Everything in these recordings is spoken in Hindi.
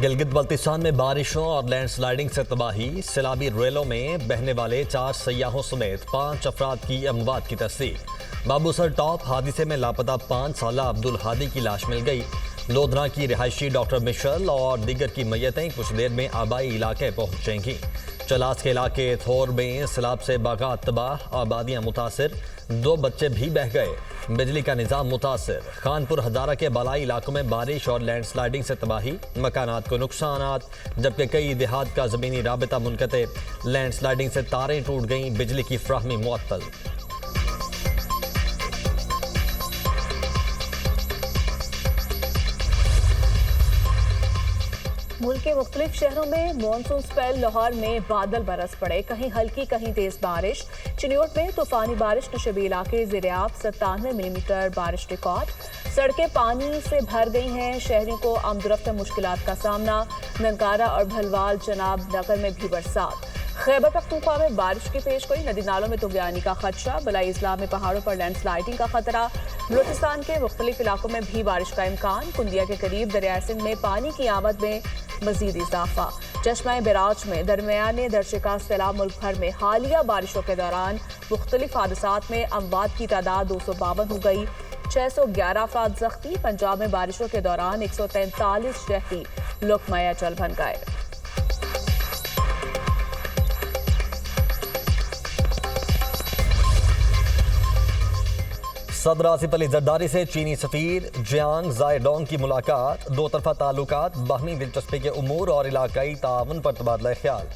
गिलगित बल्तिस्तान में बारिशों और लैंडस्लाइडिंग से तबाही। सैलाबी रेलों में बहने वाले 4 सयाहों समेत 5 अफराद की अमवात की तस्दीक। बाबूसर टॉप हादसे में लापता 5 साला अब्दुल हादी की लाश मिल गई। लोधना की रिहायशी डॉक्टर मिशल और दीगर की मैयतें कुछ देर में आबाई इलाके पहुंचेंगी। चलास के इलाके थोर में सैलाब से बागात तबाह, आबादियां मुतासिर, 2 बच्चे भी बह गए। बिजली का निज़ाम मुतासिर। खानपुर हजारा के बालाई इलाकों में बारिश और लैंडस्लाइडिंग से तबाही, मकानात को नुकसानात, जबकि कई देहात का ज़मीनी राबिता मुनक़ते। लैंडस्लाइडिंग से तारें टूट गईं, बिजली की फ्राहमी मुअत्तल। मुल्क के मुख्तलिफ शहरों में मानसून स्पेल। लाहौर में बादल बरस पड़े, कहीं हल्की कहीं तेज बारिश। चिन्योट में तूफानी बारिश, नशबी इलाके ज़ेर-ए-आब 97 मिलीमीटर बारिश रिकॉर्ड। सड़कें पानी से भर गई हैं, शहरियों को आमदरफ्त मुश्किलात का सामना। ननकारा और भलवाल जनाब नगर में भी बरसात। खैबर पख्तूनख्वा में बारिश की पेशगोई, नदी नालों में तुगयानी का खदशा। बलाई इस्लाह में पहाड़ों पर लैंडस्लाइडिंग का खतरा। बलूचिस्तान के मुख्तलिफ इलाकों में भी बारिश का इम्कान। कुंदिया के करीब दरिया सिंध में पानी की आमद में मजीद इजाफा। चश्मा बैराज में दरमियाने दर्जे का सैलाब। मुल्क भर में हालिया बारिशों के दौरान मुख्तलिफ हादसात में अमवात की तादाद 252 हो गई। 611 अफराद जख्मी। पंजाब में बारिशों के दौरान 143 शहरी लुकमया जल बन गए। सदर आसिफ अली जरदारी से चीनी सफीर जियांग जायडोंग की मुलाकात। 2 तरफा ताल्लुकात, बाहमी दिलचस्पी के उमूर और इलाकाई ताउन पर तबादला ख्याल।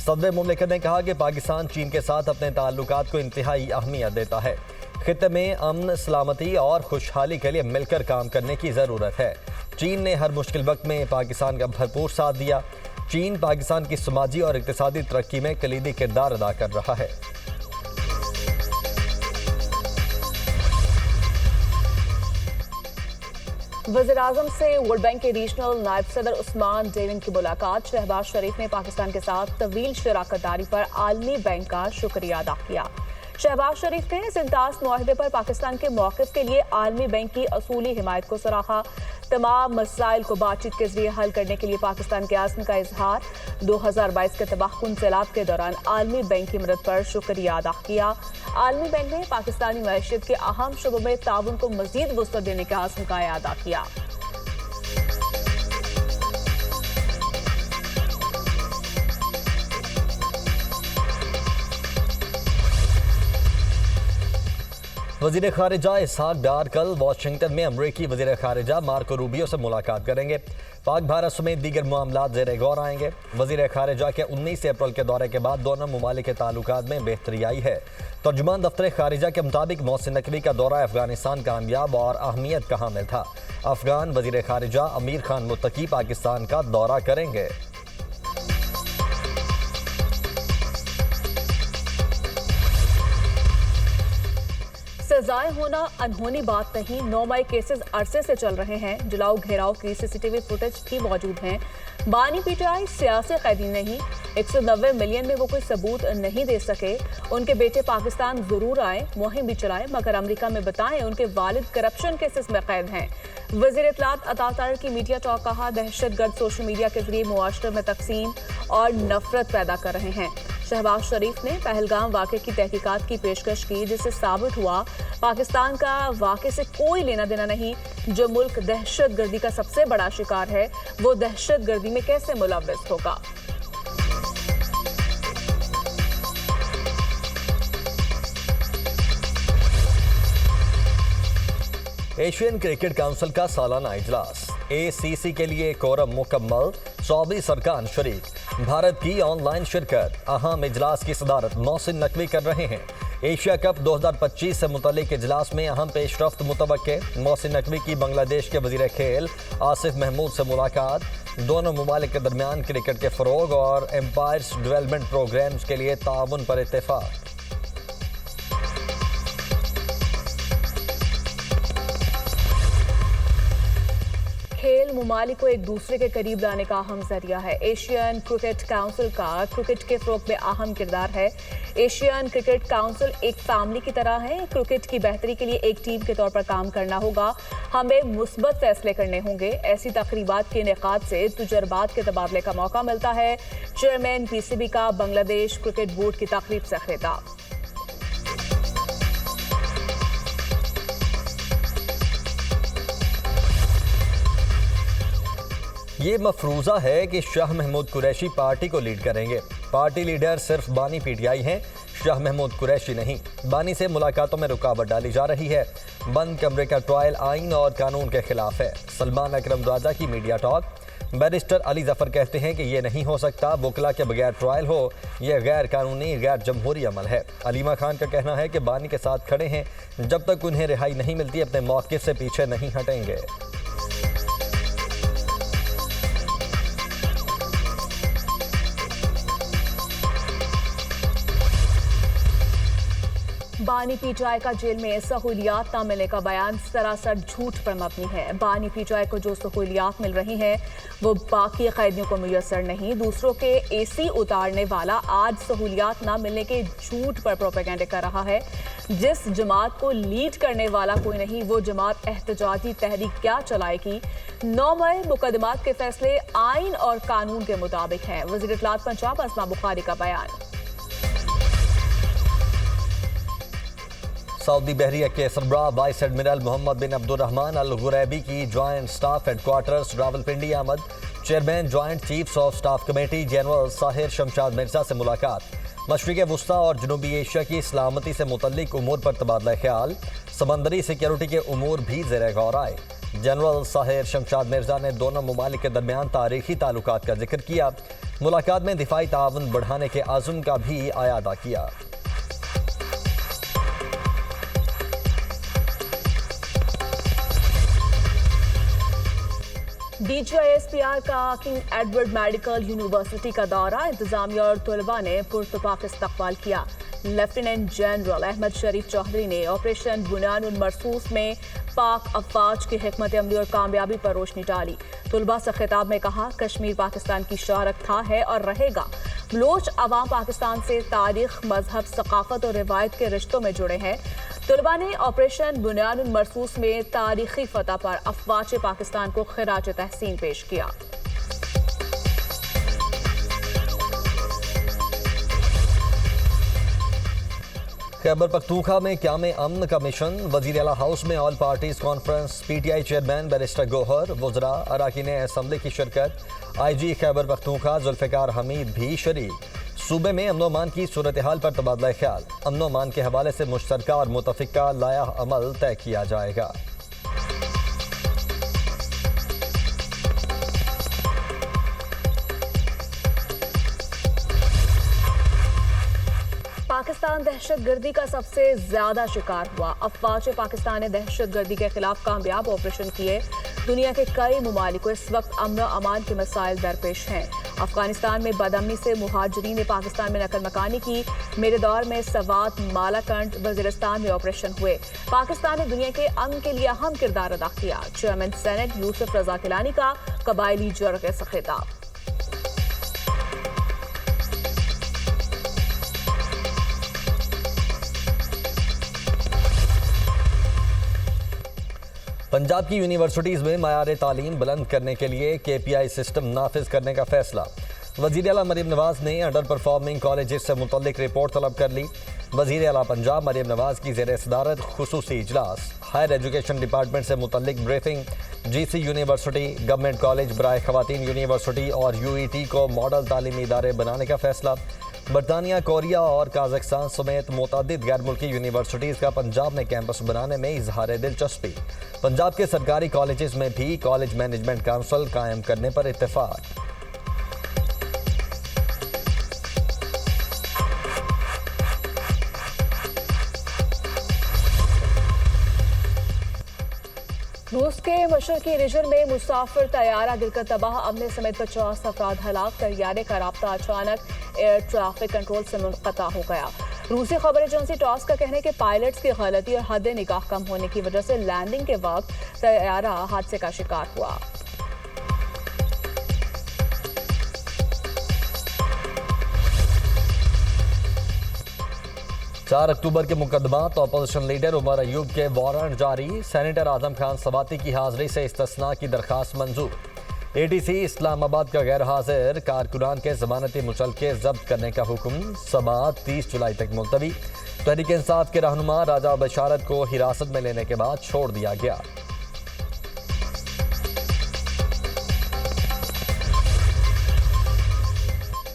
सदर मुमलिकत ने कहा कि पाकिस्तान चीन के साथ अपने ताल्लुकात को इंतहाई अहमियत देता है। खित्ते में अमन, सलामती और खुशहाली के लिए मिलकर काम करने की ज़रूरत है। चीन ने हर मुश्किल वक्त में पाकिस्तान का भरपूर साथ दिया। चीन पाकिस्तान की समाजी और इक़्तिसादी तरक्की में कलीदी किरदार अदा कर रहा है। वज़ीर-ए-आज़म से वर्ल्ड बैंक के रीजनल नायब सदर उस्मान डेविन की मुलाकात। शहबाज शरीफ ने पाकिस्तान के साथ तवील शराकतदारी पर आलमी बैंक का शुक्रिया अदा किया। शहबाज शरीफ ने सिंतास मुआहदे पर पाकिस्तान के मौक़िफ़ के लिए आलमी बैंक की असूली हिमायत को सराहा। तमाम मसाइल को बातचीत के जरिए हल करने के लिए पाकिस्तान के आज़्म का इजहार। 2022 के तबाहकुन सैलाब के दौरान आलमी बैंक की मदद पर शुक्रिया अदा किया। आलमी बैंक ने पाकिस्तानी मईशत के अहम शुबों में ताउन को मजीद वुसअत देने के आज़्म का अदा किया। वज़ीर ख़ारिजा इसहाक डार कल वाशिंगटन में अमरीकी वज़ीर ख़ारिजा मार्को रूबियो से मुलाकात करेंगे। पाक भारत समेत दीगर मामलात ज़ेर गौर आएंगे। वज़ीर ख़ारिजा के 19 अप्रैल के दौरे के बाद दोनों ममालिक के ताल्लुकात में बेहतरी आई है। तर्जुमान दफ्तर ख़ारिजा के मुताबिक मोहसिन नकवी का दौरा अफ़गानिस्तान कामयाब और अहमियत का हामिल था। अफ़गान वज़ीर ख़ारिजा अमीर खान मुत्तकी पाकिस्तान का दौरा करेंगे। सजाएं होना अनहोनी बात नहीं। 9 मई केसेस अरसे से चल रहे हैं। जलाओ घेराव की सीसीटीवी फुटेज भी मौजूद हैं। बानी पीटीआई सियासी कैदी नहीं। 190 मिलियन में वो कोई सबूत नहीं दे सके। उनके बेटे पाकिस्तान जरूर आए, मुहिम भी चलाए, मगर अमेरिका में बताएं उनके वालिद करप्शन केसेस में कैद हैं। वज़ीर इत्तलात अता तारिक की मीडिया टॉक कहा, दहशतगर्द सोशल मीडिया के जरिए मुआशरे में तकसीम और नफरत पैदा कर रहे हैं। शहबाज शरीफ ने पहलगाम वाक़े की तहकीकात की पेशकश की, जिससे साबित हुआ पाकिस्तान का वाक़े से कोई लेना देना नहीं। जो मुल्क दहशतगर्दी का सबसे बड़ा शिकार है, वो दहशतगर्दी में कैसे मुलव्वस होगा। एशियन क्रिकेट काउंसिल का सालाना इजलास। ACC के लिए कोरम मुकम्मल, 24 अरकान शरीक। भारत की ऑनलाइन शिरकत। अहम इजलास की सदारत मोहसिन नकवी कर रहे हैं। एशिया कप 2025 से मुतल्लिक इजलास में अहम पेशरफ्त मुतवक्के। मोहसिन नकवी की बांग्लादेश के वजीर खेल आसिफ महमूद से मुलाकात। दोनों ममालिक के दरमियान क्रिकेट के फ़रोग और एम्पायर्स डेवलपमेंट प्रोग्राम्स के लिए ताउन पर इत्तेफाक। खेल ममालिक को एक दूसरे के करीब लाने का अहम जरिया है। एशियन क्रिकेट काउंसिल का क्रिकेट के फ़रोग़ में अहम किरदार है। एशियन क्रिकेट काउंसिल एक फैमिली की तरह है। क्रिकेट की बेहतरी के लिए एक टीम के तौर पर काम करना होगा। हमें मुस्बत फैसले करने होंगे। ऐसी तकरीबात के इनेकाद से तजुर्बात के तबादले का मौका मिलता है। चेयरमैन पीसीबी का बांग्लादेश क्रिकेट बोर्ड की तकरीब से खिताब। ये मफरूज़ा है कि शाह महमूद कुरैशी पार्टी को लीड करेंगे। पार्टी लीडर सिर्फ बानी पीटीआई हैं, शाह महमूद कुरैशी नहीं। बानी से मुलाकातों में रुकावट डाली जा रही है। बंद कमरे का ट्रायल आइन और कानून के खिलाफ है। सलमान अकरम राजा की media talk. Barrister Ali Zafar कहते हैं कि यह नहीं हो सकता, वकला के बगैर ट्रायल हो, यह गैर कानूनी गैर जमहूरी अमल है। अलीमा खान का कहना है कि बानी के साथ खड़े हैं, जब तक उन्हें रिहाई नहीं मिलती अपने मौके से पीछे नहीं हटेंगे। बानी पीटीआई का जेल में सहूलियात न मिलने का बयान सरासर झूठ पर मबनी है। बानी पीटीआई को जो सहूलियात मिल रही हैं वो बाकी कैदियों को मुयसर नहीं। दूसरों के एसी उतारने वाला आज सहूलियात न मिलने के झूठ पर प्रोपेगेंडा कर रहा है। जिस जमात को लीड करने वाला कोई नहीं, वो जमात एहतजाजी तहरीक क्या चलाएगी। 9 मई मुकदमात के फैसले आइन और कानून के मुताबिक हैं। वज़ीर इत्तलात पंजाब अस्मा बुखारी का बयान। सऊदी बहरिया के सरबराह वाइस एडमिरल मोहम्मद बिन अब्दुर्रहमान अल गुरैबी की ज्वाइंट स्टाफ हेडक्वार्टर्स रावलपिंडी आमद। Chairman joint chiefs of staff committee general Sahir Shamshad Mirza से मुलाकात। मशरिक़ वुस्ता और जनूबी एशिया की सलामती से मुतल्लिक उमूर पर तबादला ख्याल। समंदरी सिक्योरिटी के उमूर भी ज़ेर गौर आए। जनरल साहिर शमशाद मिर्जा ने दोनों ममालिक के दरमियान तारीखी ताल्लुकात का जिक्र किया। मुलाकात में दिफाई ताउन बढ़ाने के आज़म का भी आयादा किया। DGISPR का किंग एडवर्ड मेडिकल यूनिवर्सिटी का दौरा। इंतजामिया और तलबा ने पुरतपाक इस्तकबाल किया। लेफ्टिनेंट जनरल अहमद शरीफ चौधरी ने ऑपरेशन बुनियानुल मरसूस में पाक अफवाज की हिकमत अमली और कामयाबी पर रोशनी डाली। तलबा से खिताब में कहा, कश्मीर पाकिस्तान की शारक था, है और रहेगा। बलोच अवाम पाकिस्तान से तारीख, मजहब, सकाफत और रिवायत के रिश्तों में जुड़े हैं। तलबा ने ऑपरेशन बुनियानुल मरसूस में तारीखी फतह पर अफवाज पाकिस्तान को खिराज तहसीन पेश किया। खैबर पख्तूनख्वा में क़याम अमन का मिशन। वज़ीर आला हाउस में all parties conference. PTI chairman barrister Gohar, वज़रा, अरकान असम्बली की शिरकत। IG खैबर पख्तूनख्वा जुल्फ़िकार हमीद भी शरीक। सूबे में अमन अमान की सूरत हाल पर तबादला ख्याल। अमन अमान के हवाले से मुश्तरका और मुतफ़िका लाया अमल तय किया जाएगा। पाकिस्तान दहशतगर्दी का सबसे ज्यादा शिकार हुआ। अफवाज पाकिस्तान ने दहशतगर्दी के खिलाफ कामयाब ऑपरेशन किए। दुनिया के कई ममालिक को इस वक्त अमन अमान के मसाइल दरपेश हैं। अफगानिस्तान में बदअमनी से मुहाजिरीन ने पाकिस्तान में नकल मकानी की। मेरे दौर में सवात, मालाकंड, वजीरिस्तान में ऑपरेशन हुए। पाकिस्तान ने दुनिया के अमन के लिए अहम किरदार अदा किया। चेयरमैन सेनेट यूसुफ रजा किलानी का कबायली जरगे से खिताब। पंजाब की यूनिवर्सिटीज़ में मयार तालीम बुलंद करने के लिए KPI सिस्टम नाफिज करने का फैसला। वज़ीर आला मरीम नवाज ने अंडर परफॉर्मिंग कॉलेजेस से मुतल्लिक रिपोर्ट तलब कर ली। वज़ीर आला पंजाब मरीम नवाज की ज़ेर सदारत खुसूसी इजलास। हायर एजुकेशन डिपार्टमेंट से मुतल्लिक briefing. GC university, government college बराए खवातीन यूनिवर्सिटी और UET को मॉडल तालीमी इदारे बनाने का फैसला। बरतानिया, कोरिया और काज़ाकिस्तान समेत मुतअद्दिद गैर मुल्की यूनिवर्सिटीज़ का पंजाब में कैंपस बनाने में इजहार दिलचस्पी। पंजाब के सरकारी कॉलेजेस में भी कॉलेज मैनेजमेंट काउंसिल कायम करने पर इत्तेफाक। रूस के मशरकी रीजन में मुसाफिर तैयारा गिरकर तबाह, अमले समेत 50 अफराद हलाक। तैयारे का राब्ता अचानक एयर ट्रैफिक कंट्रोल से मुनक़ता हो गया। रूसी खबर एजेंसी टॉस का कहना है कि पायलट्स की गलती और हद निगाह कम होने की वजह से लैंडिंग के वक्त तैयारा हादसे का शिकार हुआ। 4 अक्टूबर के मुकदमात अपोजिशन लीडर उमर अयूब के वारंट जारी। सेनेटर आजम खान सवाती की हाजिरी से इस्तिस्ना की दरखास्त मंजूर। ATC इस्लामाबाद का गैर हाजिर कारकुनान के जमानती मुचलके जब्त करने का हुक्म। समाअत 30 जुलाई तक मुलतवी। तहरीक इंसाफ के रहनुमा राजा बशारत को हिरासत में लेने के बाद छोड़ दिया गया।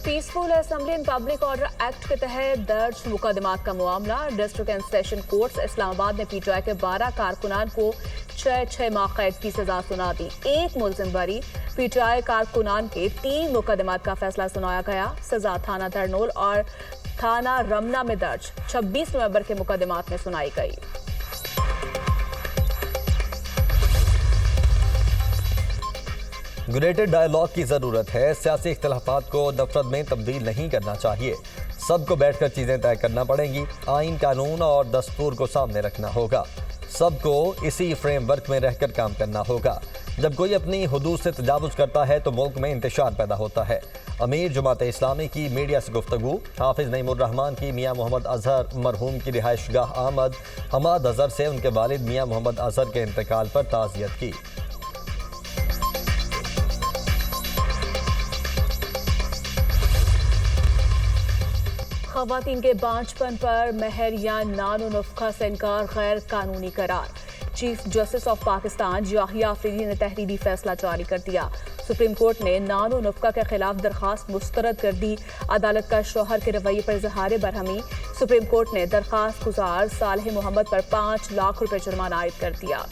Peaceful assembly and public order act के तहत दर्ज मुकदमात का मामला। District and session courts Islamabad ने PTI के 12 कारकुनान को 6 माह कैद की सजा सुना दी। एक मुलजिम बरी। PTI कारकुनान के 3 मुकदमात का फैसला सुनाया गया। सजा थाना धरनोल और थाना रमना में दर्ज 26 नवंबर के मुकदमात में सुनाई गई। यूनाइटेड डायलॉग की जरूरत है। सियासी इख्तिलाफात को नफरत में तब्दील नहीं करना चाहिए। सबको बैठकर चीजें तय करना पड़ेंगी। आइन, कानून और दस्तूर को सामने रखना होगा। सबको इसी फ्रेमवर्क में रहकर काम करना होगा। जब कोई अपनी हुदूद से तजावुज करता है तो मुल्क में इंतशार पैदा होता है। अमीर जमात इस्लामी की मीडिया से गुफ्तगू। हाफिज नईमुर रहमान की मियाँ मोहम्मद अजहर मरहूम की रिहाइशगाह आमद। हमाद अजहर से उनके वालिद मियाँ मोहम्मद अजहर के इंतकाल पर ताज़ियत की। खवातीन के बांझपन पर महर या नानो नफ्का से इनकार गैर कानूनी करार। Chief justice of Pakistan Yahya Afridi ने तहरीरी फैसला जारी कर दिया। सुप्रीम कोर्ट ने नानो नफ्का के खिलाफ दरखास्त मुस्तरद कर दी। अदालत का शौहर के रवैये पर इजहार बरहमी। सुप्रीम कोर्ट ने दरखास्त गुजार सालेह मोहम्मद पर 5 लाख रुपए जुर्माना आयद कर दिया।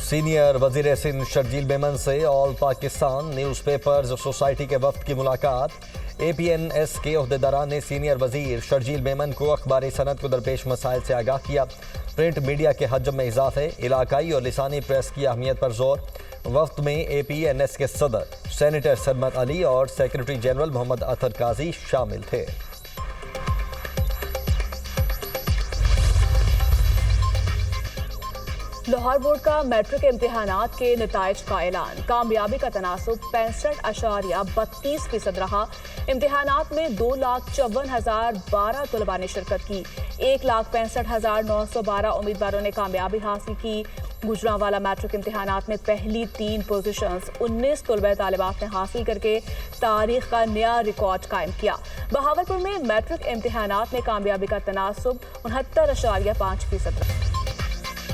सीनियर वजीर सिंध शर्जील मेमन से ऑल पाकिस्तान न्यूज़पेपर्स सोसाइटी के वफ्द की मुलाकात। APNS के अहदेदारान ने सीनियर वजीर शर्जील मेमन को अखबारी सनत को दरपेश मसाइल से आगाह किया। प्रिंट मीडिया के हजम में इजाफे, इलाकाई और लिसानी प्रेस की अहमियत पर जोर। वफ्द में APNS के सदर सेनेटर सरमत अली और सेक्रेटरी जनरल मोहम्मद अतर काजी शामिल थे। लाहौर बोर्ड का मैट्रिक इम्तिहानात के नताइज का ऐलान। कामयाबी का तनासुब 65.32% रहा। इम्तिहानात में 2,54,012 तलबा ने शिरकत की। 1,65,912 उम्मीदवारों ने कामयाबी हासिल की। गुजरांवाला मैट्रिक इम्तिहानात में पहली 3 पोजीशंस 19 तलबा तालिबात ने हासिल करके तारीख का नया रिकॉर्ड कायम किया। बहावलपुर में मैट्रिक इम्तिहानात में कामयाबी का तनासुब 69.5% रहा।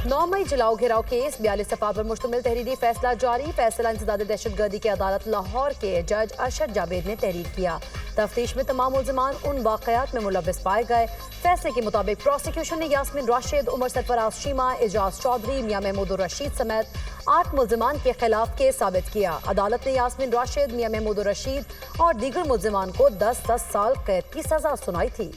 9 मई जलाओ घेराव केस 42 सफ़ा पर मुश्तमिल तहरीरी फैसला जारी। फैसला इंसदाद दहशतगर्दी की अदालत लाहौर के जज अरशद जावेद ने तहरीर किया। तफ्तीश में तमाम मुल्ज़िमान उन वाक़यात में मुलव्वस पाए गए। फैसले के मुताबिक प्रोसिक्यूशन ने यास्मीन राशिद, उमर सरफराज शीमा, एजाज चौधरी, मियाँ महमूद रशीद समेत 8 मुल्ज़िमान के खिलाफ केस साबित किया। अदालत ने यास्मीन राशिद, मियाँ महमूद रशीद और दीगर मुल्ज़िमान को 10-10 साल कैद की सजा सुनाई थी।